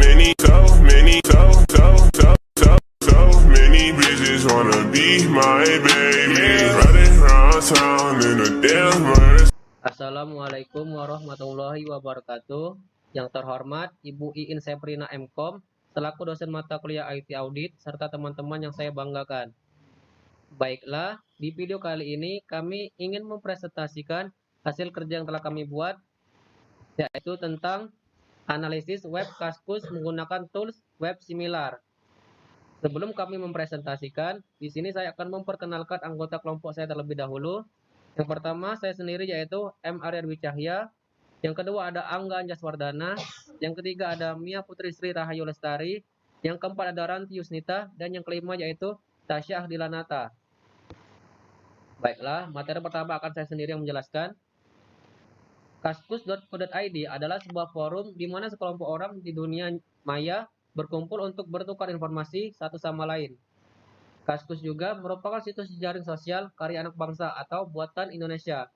many bitches wanna be my baby. Riding around town in a damn Mercedes. Assalamualaikum warahmatullahi wabarakatuh. Yang terhormat Ibu Iin Seprina Mkom, selaku dosen mata kuliah IT Audit, serta teman-teman yang saya banggakan. Baiklah, di video kali ini kami ingin mempresentasikan hasil kerja yang telah kami buat, yaitu tentang analisis web Kaskus menggunakan tools web similar. Sebelum kami mempresentasikan, di sini saya akan memperkenalkan anggota kelompok saya terlebih dahulu. Yang pertama, saya sendiri yaitu M. Arya Dwi Cahya. Yang kedua ada Angga Anjaswardana. Yang ketiga ada Mia Putri Sri Rahayu Lestari. Yang keempat ada Ranti Yusnita. Dan yang kelima yaitu Tasya Ahdilanata. Baiklah, materi pertama akan saya sendiri yang menjelaskan. Kaskus.co.id adalah sebuah forum di mana sekelompok orang di dunia maya berkumpul untuk bertukar informasi satu sama lain. Kaskus juga merupakan situs jejaring sosial karya anak bangsa atau buatan Indonesia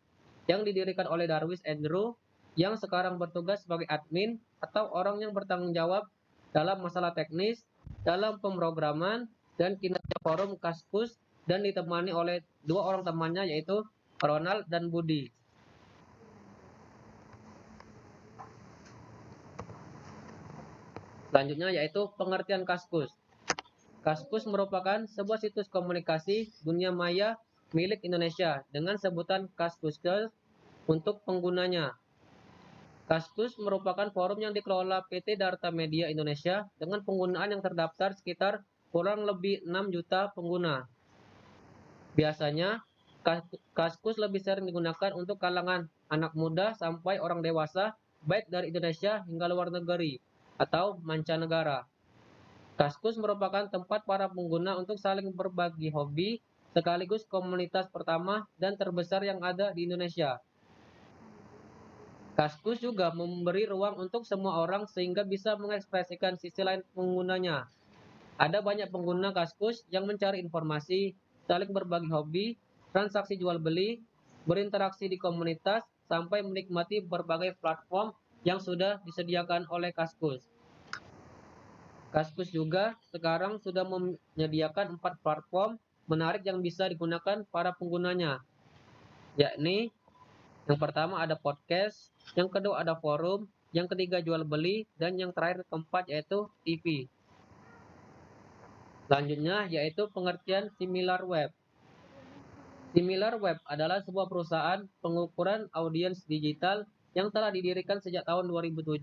yang didirikan oleh Darwis Andrew yang sekarang bertugas sebagai admin atau orang yang bertanggung jawab dalam masalah teknis, dalam pemrograman, dan kinerja forum Kaskus, dan ditemani oleh dua orang temannya yaitu Ronald dan Budi. Selanjutnya yaitu pengertian Kaskus. Kaskus merupakan sebuah situs komunikasi dunia maya milik Indonesia dengan sebutan Kaskus untuk penggunanya. Kaskus merupakan forum yang dikelola PT Dharma Media Indonesia dengan penggunaan yang terdaftar sekitar kurang lebih 6 juta pengguna. Biasanya, Kaskus lebih sering digunakan untuk kalangan anak muda sampai orang dewasa, baik dari Indonesia hingga luar negeri atau mancanegara. Kaskus merupakan tempat para pengguna untuk saling berbagi hobi, sekaligus komunitas pertama dan terbesar yang ada di Indonesia. Kaskus juga memberi ruang untuk semua orang sehingga bisa mengekspresikan sisi lain penggunanya. Ada banyak pengguna Kaskus yang mencari informasi, saling berbagi hobi, transaksi jual beli, berinteraksi di komunitas, sampai menikmati berbagai platform yang sudah disediakan oleh Kaskus. Kaskus juga sekarang sudah menyediakan 4 platform menarik yang bisa digunakan para penggunanya, yakni yang pertama ada podcast, yang kedua ada forum, yang ketiga jual beli, dan yang terakhir keempat yaitu TV. Selanjutnya yaitu pengertian similar web. Similar web adalah sebuah perusahaan pengukuran audiens digital yang telah didirikan sejak tahun 2007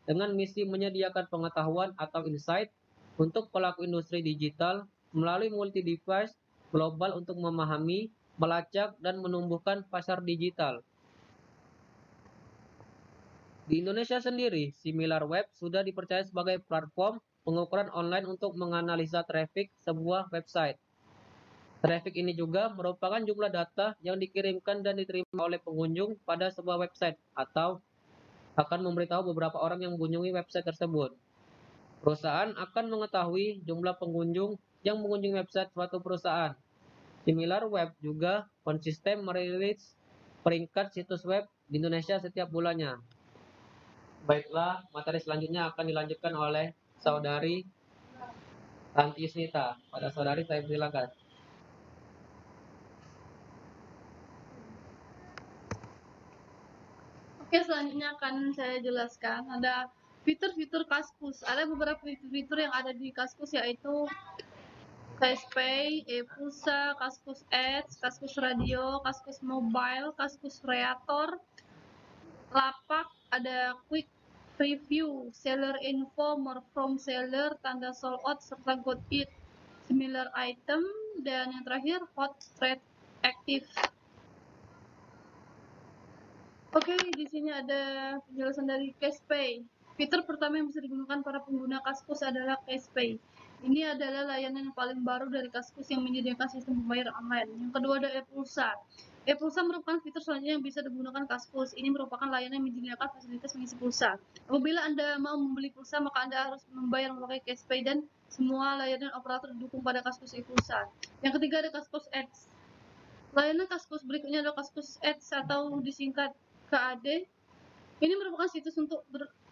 dengan misi menyediakan pengetahuan atau insight untuk pelaku industri digital melalui multi-device global untuk memahami, melacak, dan menumbuhkan pasar digital. Di Indonesia sendiri, Similar Web sudah dipercaya sebagai platform pengukuran online untuk menganalisa traffic sebuah website. Traffic ini juga merupakan jumlah data yang dikirimkan dan diterima oleh pengunjung pada sebuah website atau akan memberitahu beberapa orang yang mengunjungi website tersebut. Perusahaan akan mengetahui jumlah pengunjung yang mengunjungi website suatu perusahaan. Similar Web juga konsisten merilis peringkat situs web di Indonesia setiap bulannya. Baiklah, materi selanjutnya akan dilanjutkan oleh Saudari Ranti Yusnita. Pada saudari saya silakan. Oke, selanjutnya akan saya jelaskan ada fitur-fitur Kaskus. Ada beberapa fitur-fitur yang ada di Kaskus yaitu Kspay, e-pulsa, Kaskus Ads, Kaskus Radio, Kaskus Mobile, Kaskus Creator, Lapak, ada Quick Review, Seller Info, More From Seller, tanda sold out, serta Got It, Similar Item, dan yang terakhir Hot Thread Active. Oke, di sini ada penjelasan dari Kspay. Fitur pertama yang bisa digunakan para pengguna Kaskus adalah Kspay. Ini adalah layanan yang paling baru dari Kaskus yang menyediakan sistem pembayaran online. Yang kedua ada e-pulsa. E-pulsa merupakan fitur selanjutnya yang bisa digunakan Kaskus. Ini merupakan layanan yang menyediakan fasilitas mengisi pulsa. Apabila Anda mau membeli pulsa, maka Anda harus membayar memakai Kspay dan semua layanan operator didukung pada Kaskus e-pulsa. Yang ketiga ada Kaskus Ads. Layanan Kaskus berikutnya adalah Kaskus Ads atau disingkat KAD. Ini merupakan situs untuk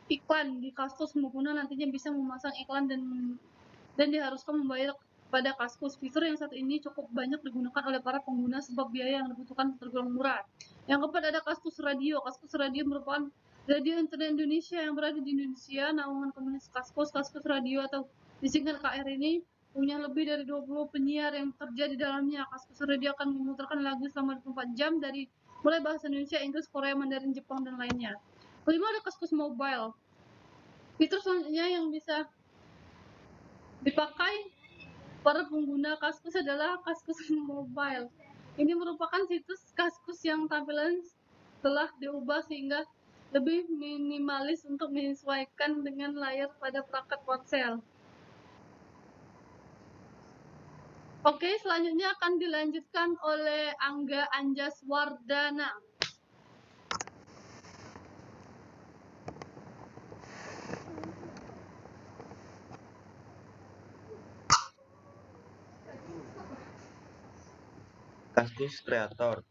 iklan di Kaskus, pengguna nantinya bisa memasang iklan dan diharuskan membayar pada Kaskus. Fitur yang satu ini cukup banyak digunakan oleh para pengguna sebab biaya yang dibutuhkan tergolong murah. Yang keempat ada Kaskus Radio. Kaskus Radio merupakan radio internet Indonesia yang berada di Indonesia. Naungan komunitas Kaskus Radio atau disingkat KR ini punya lebih dari 20 penyiar yang bekerja di dalamnya. Kaskus Radio akan memutarkan lagu selama 24 jam dari mulai bahasa Indonesia, Inggris, Korea, Mandarin, Jepang, dan lainnya. Kelima ada Kaskus Mobile. Fitur selanjutnya yang bisa dipakai para pengguna Kaskus adalah Kaskus Mobile. Ini merupakan situs Kaskus yang tampilan telah diubah sehingga lebih minimalis untuk menyesuaikan dengan layar pada perangkat ponsel. Oke, selanjutnya akan dilanjutkan oleh Angga Anjaswardana. Kaskus Kreator.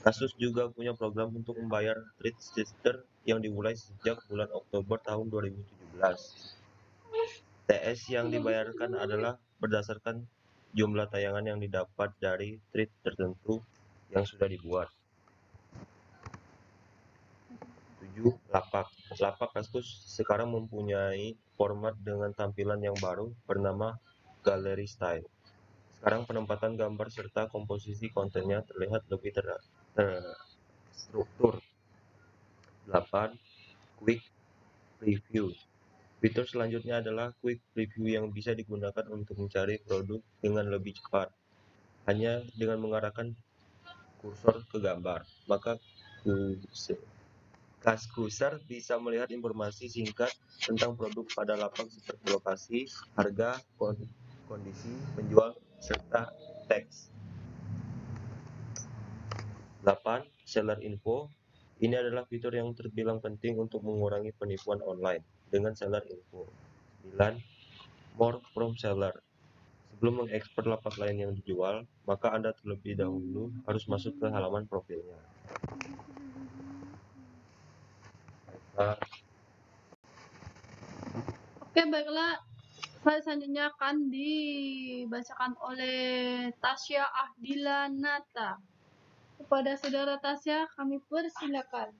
Kaskus juga punya program untuk membayar Treat Sister yang dimulai sejak bulan Oktober tahun 2017. TS yang dibayarkan adalah berdasarkan jumlah tayangan yang didapat dari treat tertentu yang sudah dibuat. 7. Lapak. Lapak Kaskus sekarang mempunyai format dengan tampilan yang baru bernama Gallery Style. Sekarang penempatan gambar serta komposisi kontennya terlihat lebih terstruktur. 8. Quick Preview. Fitur selanjutnya adalah Quick Preview yang bisa digunakan untuk mencari produk dengan lebih cepat. Hanya dengan mengarahkan kursor ke gambar, maka Kaskuser bisa melihat informasi singkat tentang produk pada lapak seperti lokasi, harga, kondisi penjual, serta teks. 8. Seller Info. Ini adalah fitur yang terbilang penting untuk mengurangi penipuan online dengan Seller Info. 9. More from Seller. Sebelum mengekspor lapak lain yang dijual, maka Anda terlebih dahulu harus masuk ke halaman profilnya. Oke, baiklah. Slide selanjutnya akan dibacakan oleh Tasya Ahdilanata. Kepada saudara Tasya, kami persilakan.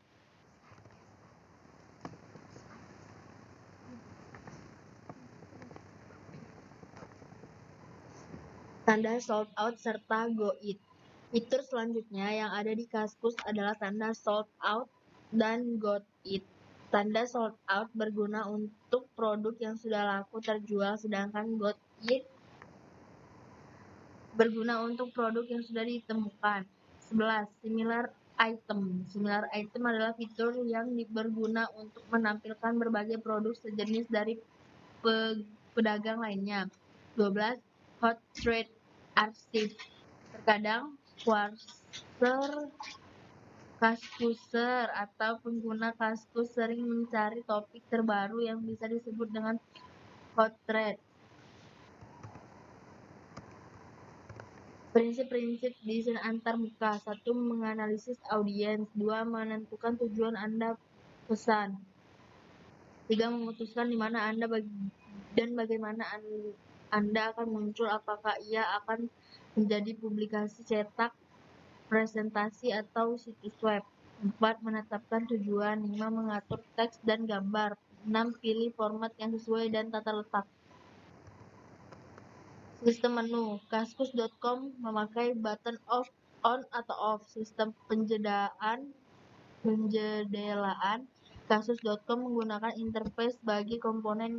Tanda sold out serta go it. Fitur selanjutnya yang ada di Kaskus adalah tanda sold out dan go it. Tanda sold out berguna untuk produk yang sudah laku terjual, sedangkan go it berguna untuk produk yang sudah ditemukan. 11. Similar item. Similar item adalah fitur yang berguna untuk menampilkan berbagai produk sejenis dari pedagang lainnya. 12. Hot trade archive. Terkadang Kaskuser atau pengguna Kaskus sering mencari topik terbaru yang bisa disebut dengan hot thread. Prinsip-prinsip desain antarmuka. 1. Menganalisis audiens. 2. Menentukan tujuan Anda pesan. 3. Memutuskan di mana Anda dan bagaimana Anda akan muncul, apakah ia akan menjadi publikasi cetak, presentasi, atau situs web. 4. Menetapkan tujuan. 5. Mengatur teks dan gambar. 6. Pilih format yang sesuai dan tata letak. Sistem menu. Kaskus.com memakai button on atau off. Sistem penjedelaan. Kaskus.com menggunakan interface bagi komponen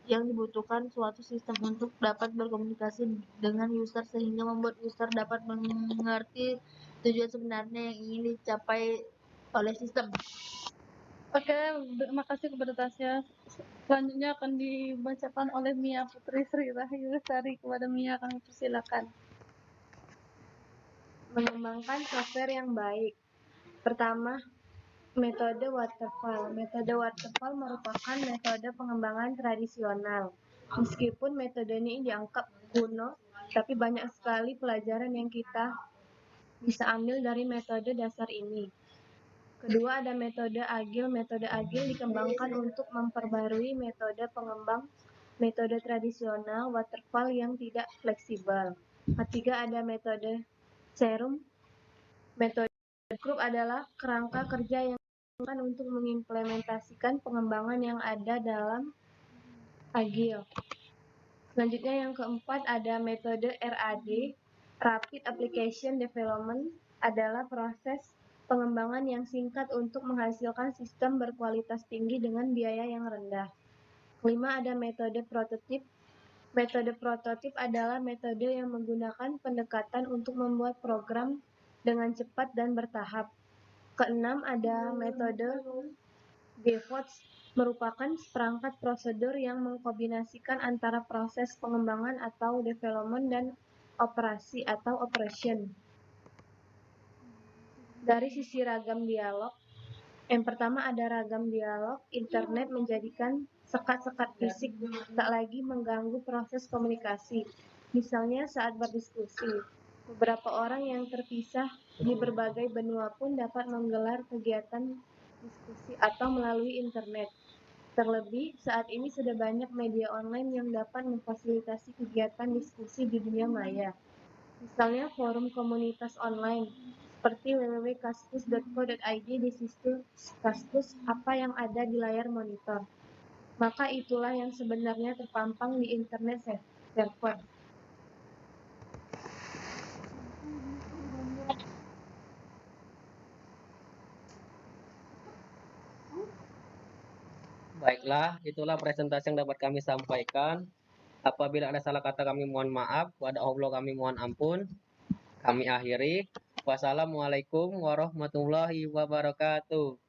yang dibutuhkan suatu sistem untuk dapat berkomunikasi dengan user sehingga membuat user dapat mengerti tujuan sebenarnya yang ingin dicapai oleh sistem. Oke, terima kasih kepada Tasya. Selanjutnya akan dibacakan oleh Mia Putri Sri Rahayu Lestari. Kepada Mia kami persilakan. Mengembangkan software yang baik. Pertama, metode waterfall. Metode waterfall merupakan metode pengembangan tradisional. Meskipun metode ini dianggap kuno, tapi banyak sekali pelajaran yang kita bisa ambil dari metode dasar ini. Kedua, ada metode agil. Metode agil dikembangkan untuk memperbarui metode pengembang metode tradisional waterfall yang tidak fleksibel. Ketiga, ada metode serum. Metode grup adalah kerangka kerja yang digunakan untuk mengimplementasikan pengembangan yang ada dalam agil. Selanjutnya yang keempat ada metode RAD, Rapid Application Development, adalah proses pengembangan yang singkat untuk menghasilkan sistem berkualitas tinggi dengan biaya yang rendah. Kelima ada metode prototip. Metode prototip adalah metode yang menggunakan pendekatan untuk membuat program dengan cepat dan bertahap. Keenam ada metode GFODS, merupakan seperangkat prosedur yang mengkombinasikan antara proses pengembangan atau development dan operasi atau operation. Dari sisi ragam dialog, yang pertama ada ragam dialog. Internet menjadikan sekat-sekat fisik tak lagi mengganggu proses komunikasi. Misalnya saat berdiskusi, beberapa orang yang terpisah di berbagai benua pun dapat menggelar kegiatan diskusi atau melalui internet. Terlebih, saat ini sudah banyak media online yang dapat memfasilitasi kegiatan diskusi di dunia maya. Misalnya forum komunitas online, seperti www.kaskus.co.id di situs Kaskus apa yang ada di layar monitor. Maka itulah yang sebenarnya terpampang di internet server. Baiklah, itulah presentasi yang dapat kami sampaikan. Apabila ada salah kata kami mohon maaf, wadah Allah kami mohon ampun. Kami akhiri. Wassalamualaikum warahmatullahi wabarakatuh.